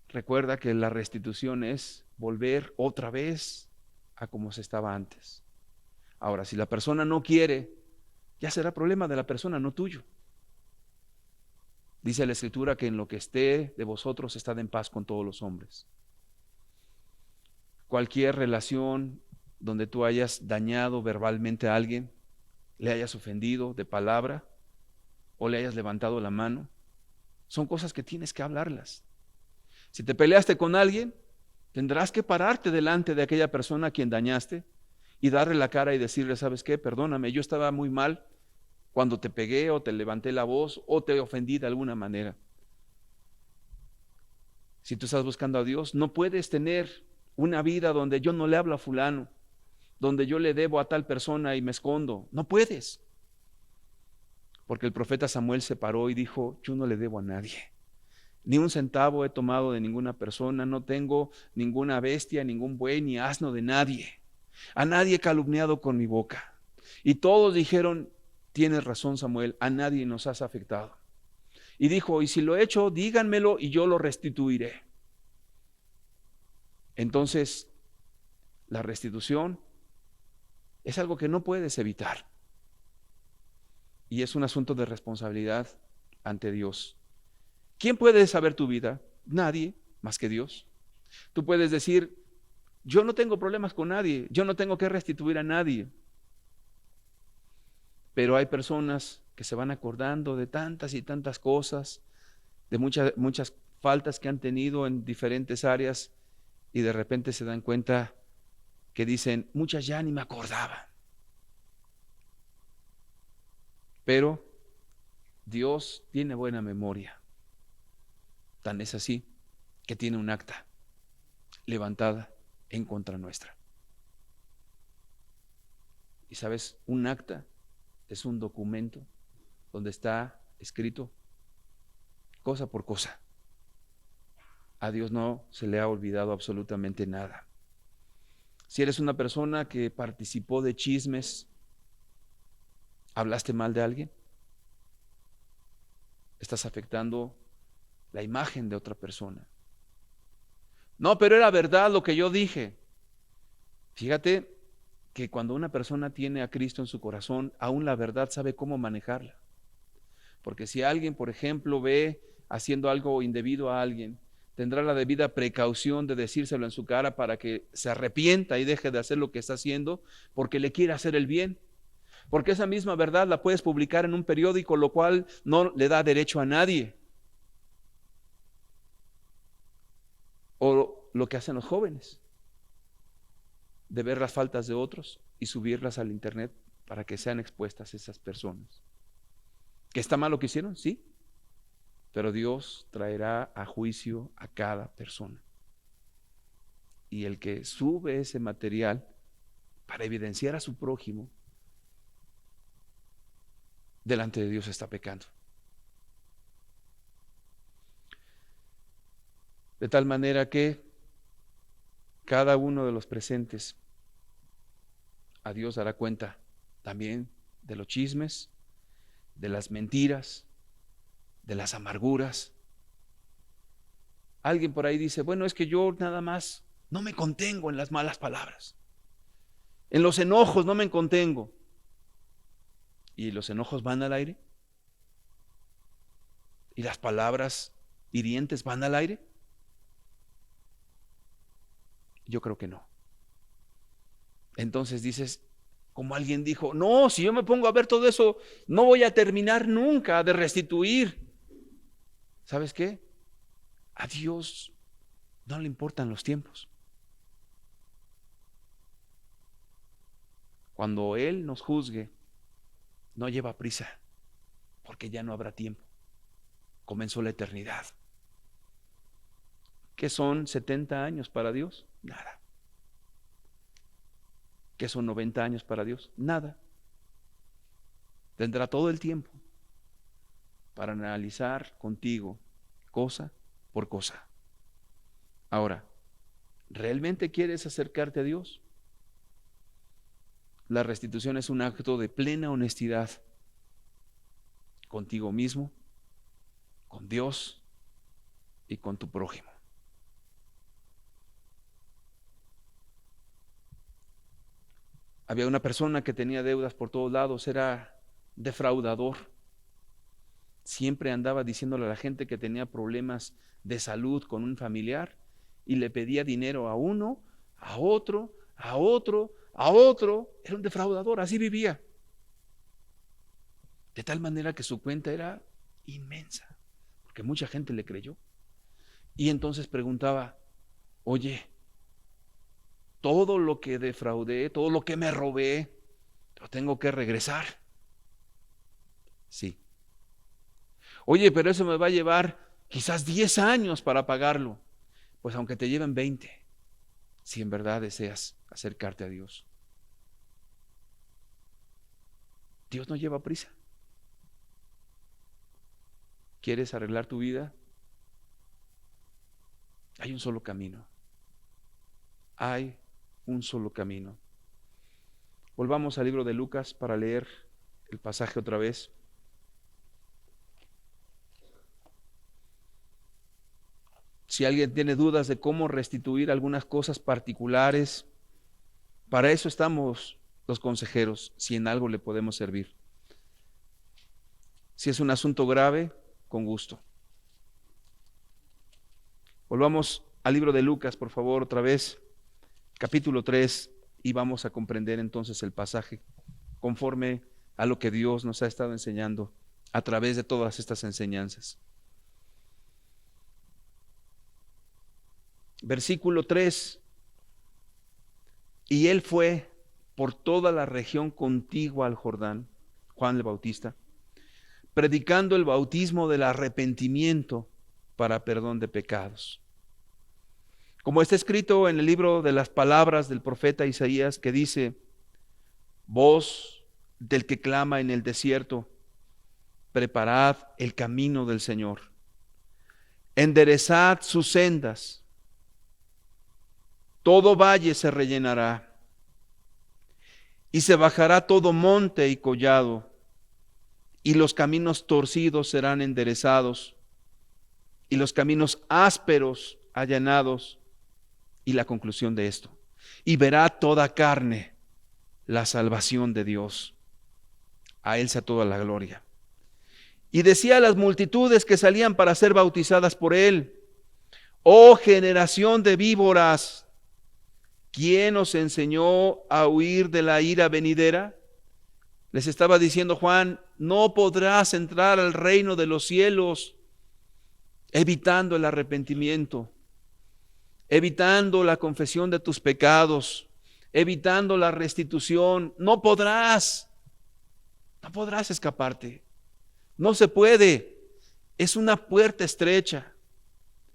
A: Recuerda que la restitución es volver otra vez a como se estaba antes. Ahora, si la persona no quiere, ya será problema de la persona, no tuyo. Dice la Escritura que en lo que esté de vosotros, estad en paz con todos los hombres. Cualquier relación donde tú hayas dañado verbalmente a alguien, le hayas ofendido de palabra o le hayas levantado la mano, son cosas que tienes que hablarlas. Si te peleaste con alguien, tendrás que pararte delante de aquella persona a quien dañaste y darle la cara y decirle, ¿sabes qué? Perdóname, yo estaba muy mal cuando te pegué o te levanté la voz o te ofendí de alguna manera. Si tú estás buscando a Dios, no puedes tener una vida donde yo no le hablo a fulano, donde yo le debo a tal persona y me escondo. No puedes. Porque el profeta Samuel se paró y dijo, yo no le debo a nadie. Ni un centavo he tomado de ninguna persona, no tengo ninguna bestia, ningún buey, ni asno de nadie. A nadie he calumniado con mi boca. Y todos dijeron, tienes razón, Samuel, a nadie nos has afectado. Y dijo, y si lo he hecho, díganmelo y yo lo restituiré. Entonces, la restitución es algo que no puedes evitar. Y es un asunto de responsabilidad ante Dios. ¿Quién puede saber tu vida? Nadie más que Dios. Tú puedes decir, yo no tengo problemas con nadie, yo no tengo que restituir a nadie. Pero hay personas que se van acordando de tantas y tantas cosas, de muchas faltas que han tenido en diferentes áreas y de repente se dan cuenta que dicen, muchas ya ni me acordaba. Pero Dios tiene buena memoria. Tan es así que tiene un acta levantada en contra nuestra. Y sabes, un acta es un documento donde está escrito cosa por cosa. A Dios no se le ha olvidado absolutamente nada. Si eres una persona que participó de chismes, ¿hablaste mal de alguien? Estás afectando la imagen de otra persona. No, pero era verdad lo que yo dije. Fíjate que cuando una persona tiene a Cristo en su corazón, aún la verdad sabe cómo manejarla. Porque si alguien, por ejemplo, ve haciendo algo indebido a alguien, tendrá la debida precaución de decírselo en su cara para que se arrepienta y deje de hacer lo que está haciendo, porque le quiere hacer el bien. Porque esa misma verdad la puedes publicar en un periódico, lo cual no le da derecho a nadie. O lo que hacen los jóvenes, de ver las faltas de otros y subirlas al internet para que sean expuestas esas personas. ¿Que está mal lo que hicieron? Sí, pero Dios traerá a juicio a cada persona. Y el que sube ese material para evidenciar a su prójimo, delante de Dios está pecando. De tal manera que cada uno de los presentes a Dios dará cuenta también de los chismes, de las mentiras, de las amarguras. Alguien por ahí dice, bueno, es que yo nada más no me contengo en las malas palabras. En los enojos no me contengo. ¿Y los enojos van al aire? ¿Y las palabras hirientes van al aire? Yo creo que no. Entonces dices, como alguien dijo, no, si yo me pongo a ver todo eso, no voy a terminar nunca de restituir. ¿Sabes qué? A Dios no le importan los tiempos. Cuando Él nos juzgue, no lleva prisa, porque ya no habrá tiempo. Comenzó la eternidad. ¿Qué son 70 años para Dios? Nada. ¿Qué son 90 años para Dios? Nada. Tendrá todo el tiempo para analizar contigo cosa por cosa. Ahora, ¿realmente quieres acercarte a Dios? La restitución es un acto de plena honestidad contigo mismo, con Dios y con tu prójimo. Había una persona que tenía deudas por todos lados, era defraudador. Siempre andaba diciéndole a la gente que tenía problemas de salud con un familiar y le pedía dinero a uno, a otro, a otro, a otro. Era un defraudador, así vivía. De tal manera que su cuenta era inmensa, porque mucha gente le creyó. Y entonces preguntaba, oye, todo lo que defraudé, todo lo que me robé, lo tengo que regresar. Sí. Oye, pero eso me va a llevar quizás 10 años para pagarlo. Pues aunque te lleven 20, si en verdad deseas acercarte a Dios. Dios no lleva prisa. ¿Quieres arreglar tu vida? Hay un solo camino. Hay un solo camino. Volvamos al libro de Lucas para leer el pasaje otra vez. Si alguien tiene dudas de cómo restituir algunas cosas particulares, para eso estamos los consejeros, si en algo le podemos servir. Si es un asunto grave, con gusto. Volvamos al libro de Lucas, por favor, otra vez, capítulo 3, y vamos a comprender entonces el pasaje conforme a lo que Dios nos ha estado enseñando a través de todas estas enseñanzas. Versículo 3. Y él fue por toda la región contigua al Jordán, Juan el Bautista, predicando el bautismo del arrepentimiento para perdón de pecados. Como está escrito en el libro de las palabras del profeta Isaías, que dice, voz del que clama en el desierto, preparad el camino del Señor, enderezad sus sendas, todo valle se rellenará, y se bajará todo monte y collado, y los caminos torcidos serán enderezados, y los caminos ásperos allanados. Y la conclusión de esto, y verá toda carne la salvación de Dios. A Él sea toda la gloria. Y decía a las multitudes que salían para ser bautizadas por Él, oh generación de víboras, ¿quién os enseñó a huir de la ira venidera? Les estaba diciendo Juan, no podrás entrar al reino de los cielos evitando el arrepentimiento, evitando la confesión de tus pecados, evitando la restitución. No podrás escaparte. No se puede. Es una puerta estrecha,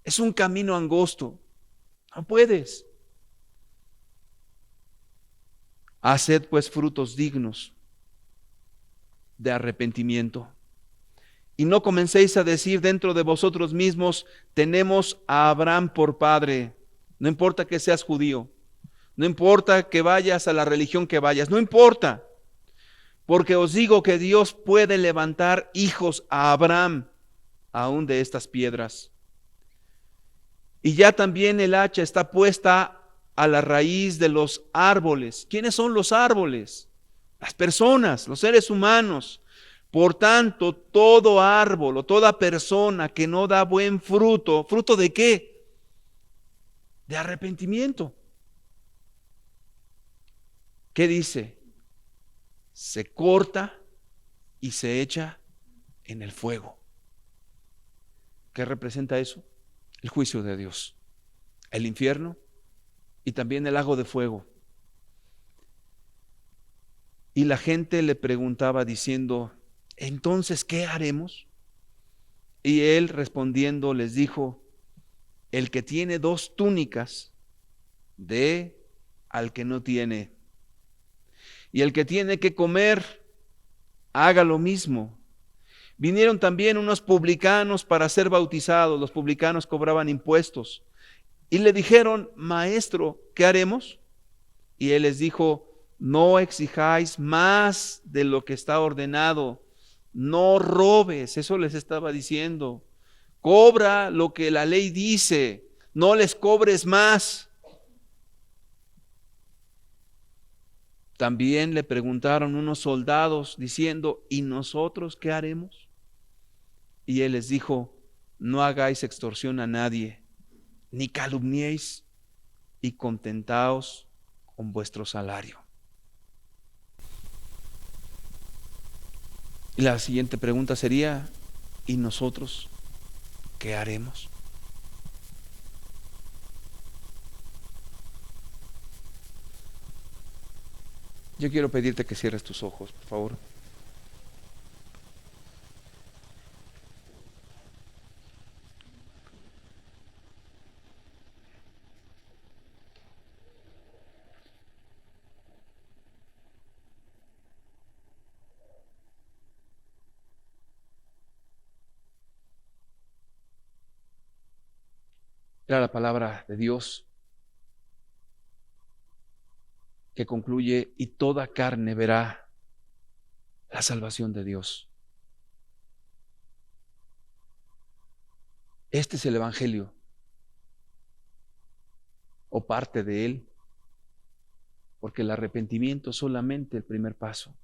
A: es un camino angosto. No puedes. Haced pues frutos dignos de arrepentimiento. Y no comencéis a decir dentro de vosotros mismos, tenemos a Abraham por padre. No importa que seas judío, no importa que vayas a la religión que vayas, no importa. Porque os digo que Dios puede levantar hijos a Abraham, aún de estas piedras. Y ya también el hacha está puesta a la raíz de los árboles. ¿Quiénes son los árboles? Las personas, los seres humanos. Por tanto, todo árbol o toda persona que no da buen fruto, ¿fruto de qué? De arrepentimiento. ¿Qué dice? Se corta y se echa en el fuego. ¿Qué representa eso? El juicio de Dios, el infierno y también el lago de fuego. Y la gente le preguntaba diciendo, entonces, ¿qué haremos? Y él respondiendo les dijo, el que tiene 2 túnicas, dé al que no tiene. Y el que tiene que comer, haga lo mismo. Vinieron también unos publicanos para ser bautizados. Los publicanos cobraban impuestos. Y le dijeron, maestro, ¿qué haremos? Y él les dijo, no exijáis más de lo que está ordenado. No robes, eso les estaba diciendo. Cobra lo que la ley dice, no les cobres más. También le preguntaron unos soldados diciendo, ¿y nosotros qué haremos? Y él les dijo, no hagáis extorsión a nadie, ni calumniéis, y contentaos con vuestro salario. Y la siguiente pregunta sería, ¿y nosotros qué haremos? Yo quiero pedirte que cierres tus ojos, por favor. Era la palabra de Dios que concluye, y toda carne verá la salvación de Dios. Este es el Evangelio, o parte de él, porque el arrepentimiento es solamente el primer paso.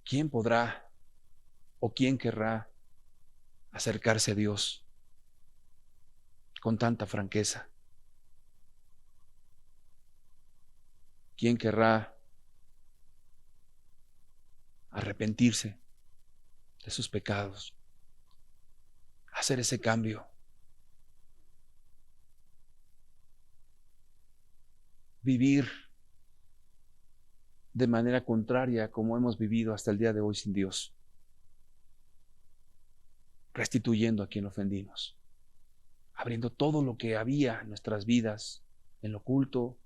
A: ¿Quién podrá o quién querrá acercarse a Dios con tanta franqueza? ¿Quién querrá arrepentirse de sus pecados, hacer ese cambio, vivir de manera contraria como hemos vivido hasta el día de hoy sin Dios, restituyendo a quien ofendimos, abriendo todo lo que había en nuestras vidas, en lo oculto,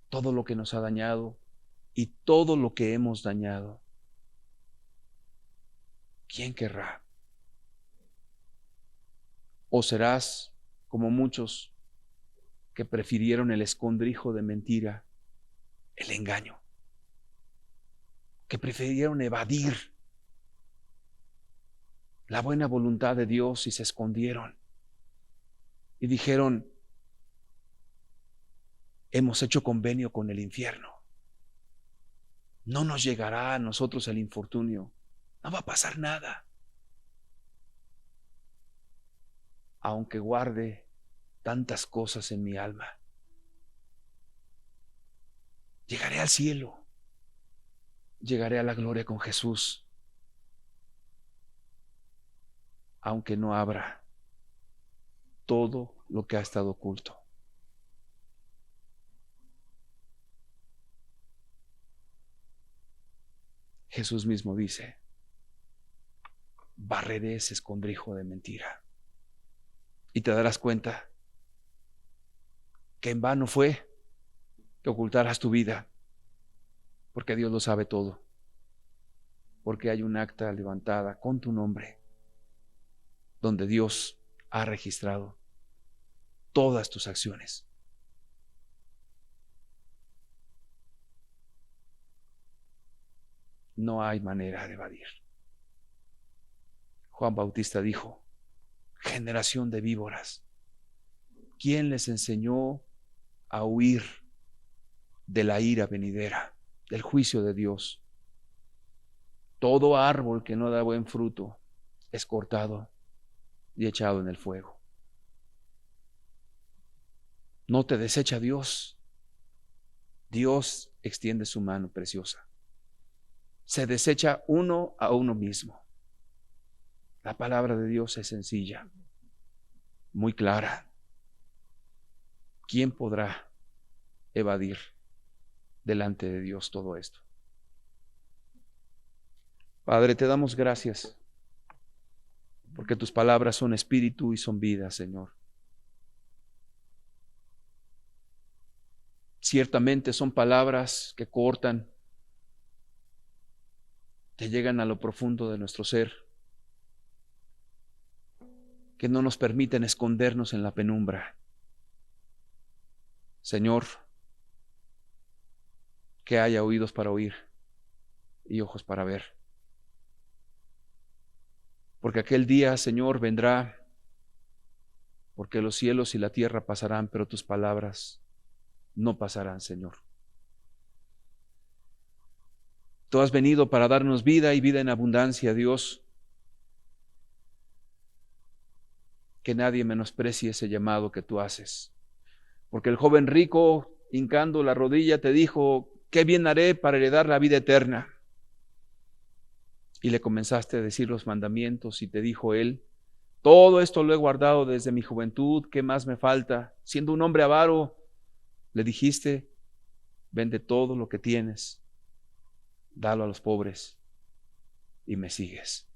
A: todo lo que nos ha dañado y todo lo que hemos dañado? ¿Quién querrá? ¿O serás como muchos que prefirieron el escondrijo de mentira, el engaño, que prefirieron evadir la buena voluntad de Dios y se escondieron y dijeron, hemos hecho convenio con el infierno, no nos llegará a nosotros el infortunio, no va a pasar nada, aunque guarde tantas cosas en mi alma? Llegaré al cielo, llegaré a la gloria con Jesús, aunque no abra todo lo que ha estado oculto. Jesús mismo dice, barreré ese escondrijo de mentira. Y te darás cuenta que en vano fue que ocultaras tu vida, porque Dios lo sabe todo, porque hay un acta levantada con tu nombre, donde Dios ha registrado todas tus acciones. No hay manera de evadir. Juan Bautista dijo, generación de víboras. ¿Quién les enseñó a huir de la ira venidera, del juicio de Dios? Todo árbol que no da buen fruto es cortado y echado en el fuego. No te desecha Dios. Dios extiende su mano preciosa. Se desecha uno a uno mismo. La palabra de Dios es sencilla, muy clara. ¿Quién podrá evadir delante de Dios todo esto? Padre, te damos gracias porque tus palabras son espíritu y son vida, Señor. Ciertamente son palabras que cortan, que llegan a lo profundo de nuestro ser, que no nos permiten escondernos en la penumbra. Señor, que haya oídos para oír y ojos para ver. Porque aquel día, Señor, vendrá, porque los cielos y la tierra pasarán, pero tus palabras no pasarán, Señor. Tú has venido para darnos vida y vida en abundancia, Dios. Que nadie menosprecie ese llamado que tú haces. Porque el joven rico, hincando la rodilla, te dijo: ¿qué bien haré para heredar la vida eterna? Y le comenzaste a decir los mandamientos y te dijo él: todo esto lo he guardado desde mi juventud, ¿qué más me falta? Siendo un hombre avaro, le dijiste: vende todo lo que tienes, dalo a los pobres y me sigues.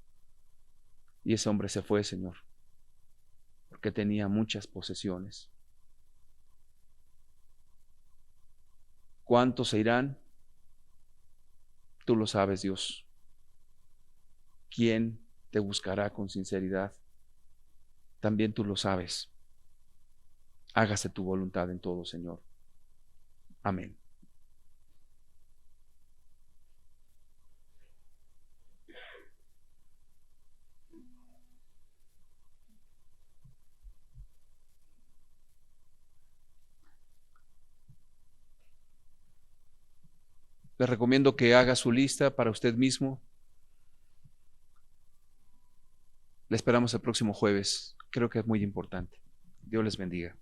A: Y ese hombre se fue, Señor, porque tenía muchas posesiones. ¿Cuántos se irán? Tú lo sabes, Dios. ¿Quién te buscará con sinceridad? También tú lo sabes. Hágase tu voluntad en todo, Señor. Amén. Les recomiendo que haga su lista para usted mismo. Le esperamos el próximo jueves. Creo que es muy importante. Dios les bendiga.